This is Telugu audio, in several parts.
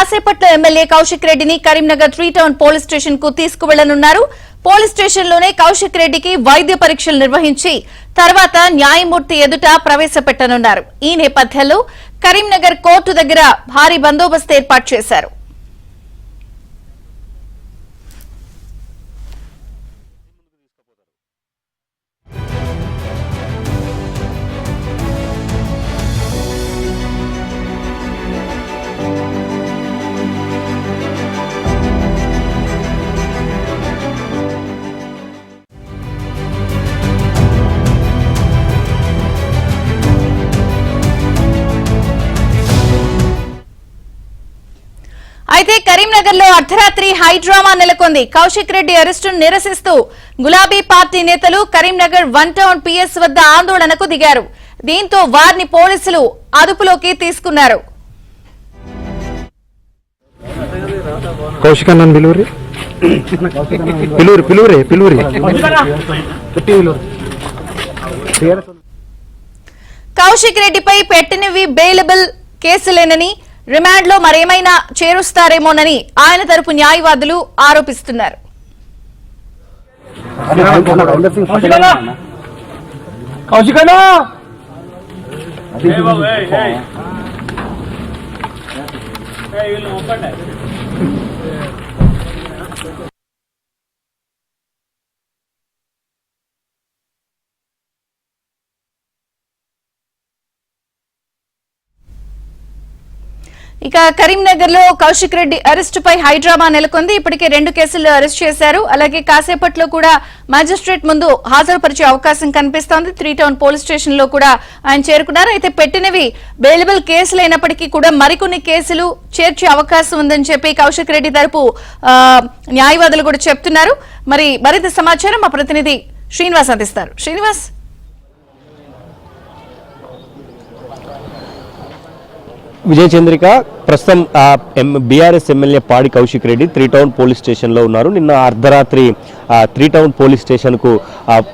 కాసేపట్లో ఎమ్మెల్యే కౌశిక్ రెడ్డిని కరీంనగర్ 3 టౌన్ పోలీస్ స్టేషన్ కు తీసుకువెళ్లనున్నారు. పోలీస్ స్టేషన్ లోనే కౌశిక్ రెడ్డికి వైద్య పరీక్షలు నిర్వహించి తర్వాత న్యాయమూర్తి ఎదుట ప్రవేశపెట్టనున్నారు. ఈ నేపథ్యంలో కరీంనగర్ కోర్టు దగ్గర భారీ బందోబస్తు ఏర్పాటు చేశారు. అయితే కరీంనగర్ లో అర్ధరాత్రి హైడ్రామా నెలకొంది. కౌశిక్ రెడ్డి అరెస్టును నిరసిస్తూ గులాబీ పార్టీ నేతలు కరీంనగర్ 1 టౌన్ పిఎస్ వద్ద ఆందోళనకు దిగారు. దీంతో వారిని పోలీసులు అదుపులోకి తీసుకున్నారు. కౌశిక్ రెడ్డిపై పెట్టినవి బెయిలబుల్ కేసులేనని, రిమాండ్ లో మరేమైనా చేరుస్తారేమోనని ఆయన తరపు న్యాయవాదులు ఆరోపిస్తున్నారు. ఇక కరీంనగర్ లో కౌశిక్ రెడ్డి అరెస్టుపై హైడ్రామా నెలకొంది. ఇప్పటికే 2 కేసుల్లో అరెస్ట్ చేశారు. అలాగే కాసేపట్లో కూడా మ్యాజిస్ట్రేట్ ముందు హాజరుపరిచే అవకాశం కనిపిస్తోంది. 3 టౌన్ పోలీస్ స్టేషన్ లో కూడా ఆయన చేరుకున్నారు. అయితే పెట్టినవి బెయిలబుల్ కేసులైనప్పటికీ కూడా మరికొన్ని కేసులు చేర్చే అవకాశం ఉందని చెప్పి కౌశిక్ రెడ్డి తరపు న్యాయవాదులు కూడా చెప్తున్నారు. మరింత సమాచారం మా ప్రతినిధి శ్రీనివాస్ అందిస్తారు. శ్రీనివాస్, విజయ చంద్రిక, ప్రస్తుతం బీఆర్ఎస్ ఎమ్మెల్యే పాడి కౌశిక్ రెడ్డి 3 టౌన్ పోలీస్ స్టేషన్లో ఉన్నారు. నిన్న అర్ధరాత్రి 3 టౌన్ పోలీస్ స్టేషన్కు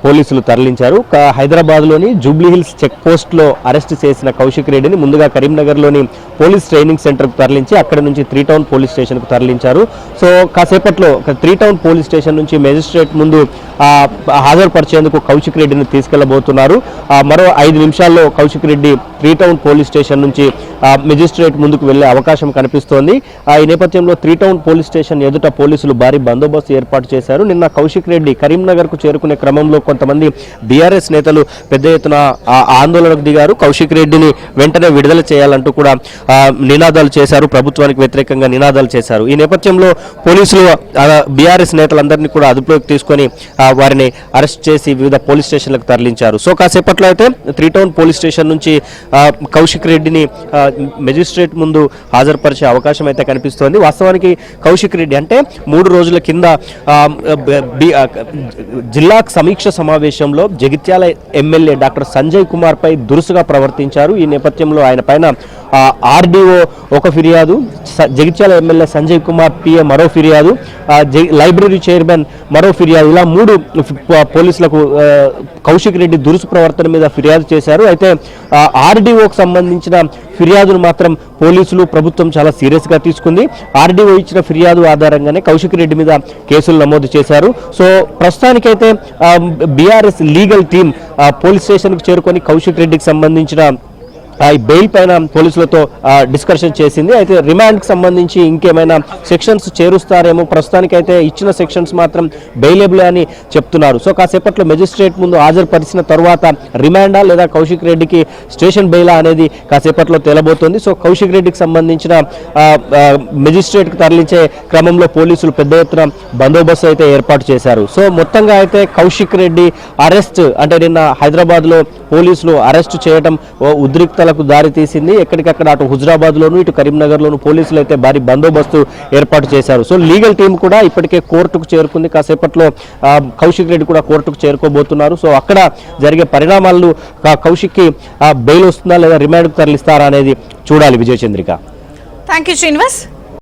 పోలీసులు తరలించారు. హైదరాబాద్లోని జూబ్లీహిల్స్ చెక్ పోస్ట్లో అరెస్ట్ చేసిన కౌశిక్ రెడ్డిని ముందుగా కరీంనగర్లోని పోలీస్ ట్రైనింగ్ సెంటర్కు తరలించి అక్కడి నుంచి 3 టౌన్ పోలీస్ స్టేషన్కు తరలించారు. సో కాసేపట్లో 3 టౌన్ పోలీస్ స్టేషన్ నుంచి మెజిస్ట్రేట్ ముందు హాజరుపరిచేందుకు కౌశిక్ రెడ్డిని తీసుకెళ్లబోతున్నారు. మరో 5 నిమిషాల్లో Kaushik Reddy 3 town police station నుంచి మెజిస్ట్రేట్ ముందుకు వెళ్లే అవకాశం కనిపిస్తోంది. ఈ నేపథ్యంలో 3 టౌన్ పోలీస్ స్టేషన్ ఎదుట పోలీసులు భారీ బందోబస్తు ఏర్పాటు చేశారు. నిన్న కౌశిక్ రెడ్డి కరీంనగర్ కు చేరుకునే క్రమంలో కొంతమంది బీఆర్ఎస్ నేతలు పెద్ద ఎత్తున ఆందోళనకు దిగారు. కౌశిక్ రెడ్డిని వెంటనే విడుదల చేయాలంటూ కూడా నినాదాలు చేశారు. ప్రభుత్వానికి వ్యతిరేకంగా నినాదాలు చేశారు. ఈ నేపథ్యంలో పోలీసులు బీఆర్ఎస్ నేతలందరినీ కూడా అదుపులోకి తీసుకొని వారిని అరెస్ట్ చేసి వివిధ పోలీస్ స్టేషన్లకు తరలించారు. సో కాసేపట్లో అయితే 3 టౌన్ పోలీస్ స్టేషన్ నుంచి కౌశిక్ రెడ్డిని మెజిస్ట్రేట్ ముందు హాజరుపరిచే అవకాశం అయితే కనిపిస్తోంది. వాస్తవానికి కౌశిక్ రెడ్డి అంటే 3 రోజుల కింద జిల్లా సమీక్ష సమావేశంలో జగిత్యాల ఎమ్మెల్యే డాక్టర్ సంజయ్ కుమార్ పై దురుసుగా ప్రవర్తించారు. ఈ నేపథ్యంలో ఆయన పైన ఆర్డీఓ ఒక ఫిర్యాదు, జగిత్యాల ఎమ్మెల్యే సంజయ్ కుమార్ పిఏ మరో ఫిర్యాదు, లైబ్రరీ చైర్మన్ మరో ఫిర్యాదు, ఇలా 3 పోలీసులకు కౌశిక్ రెడ్డి దురుసు ప్రవర్తన మీద ఫిర్యాదు చేశారు. అయితే ఆర్డీఓకి సంబంధించిన ఫిర్యాదును మాత్రం పోలీసులు ప్రభుత్వం చాలా సీరియస్ గా తీసుకుంది. ఆర్డీఓ ఇచ్చిన ఫిర్యాదు ఆధారంగానే కౌశిక్ రెడ్డి మీద కేసులు నమోదు చేశారు. సో ప్రస్తుతానికైతే BRS legal team police station కు చేరుకొని కౌశిక్ రెడ్డికి సంబంధించిన ఈ బెయిల్ పైన పోలీసులతో డిస్కషన్ చేసింది. అయితే రిమాండ్కి సంబంధించి ఇంకేమైనా సెక్షన్స్ చేరుస్తారేమో, ప్రస్తుతానికైతే ఇచ్చిన సెక్షన్స్ మాత్రం బెయిలబుల్ అని చెప్తున్నారు. సో కాసేపట్లో మెజిస్ట్రేట్ ముందు హాజరుపరిచిన తర్వాత రిమాండా లేదా కౌశిక్ రెడ్డికి స్టేషన్ బెయిలా అనేది కాసేపట్లో తేలబోతోంది. సో కౌశిక్ రెడ్డికి సంబంధించిన మెజిస్ట్రేట్కి తరలించే క్రమంలో పోలీసులు పెద్ద ఎత్తున బందోబస్తు అయితే ఏర్పాటు చేశారు. సో మొత్తంగా అయితే కౌశిక్ రెడ్డి అరెస్ట్ అంటే నిన్న హైదరాబాద్లో పోలీసులు అరెస్ట్ చేయడం ఉద్రిక్తలకు దారి తీసింది. ఎక్కడికక్కడ అటు హుజరాబాద్ లోను ఇటు కరీంనగర్ లోను పోలీసులు అయితే భారీ బందోబస్తు ఏర్పాటు చేశారు. సో లీగల్ టీం కూడా ఇప్పటికే కోర్టుకు చేరుకుంది. కాసేపట్లో కౌశిక్ రెడ్డి కూడా కోర్టుకు చేరుకోబోతున్నారు. సో అక్కడ జరిగే పరిణామాలను కౌశిక్ కి బెయిల్ వస్తుందా లేదా రిమాండ్కు తరలిస్తారా అనేది చూడాలి. విజయ చంద్రిక. థాంక్యూ శ్రీనివాస్.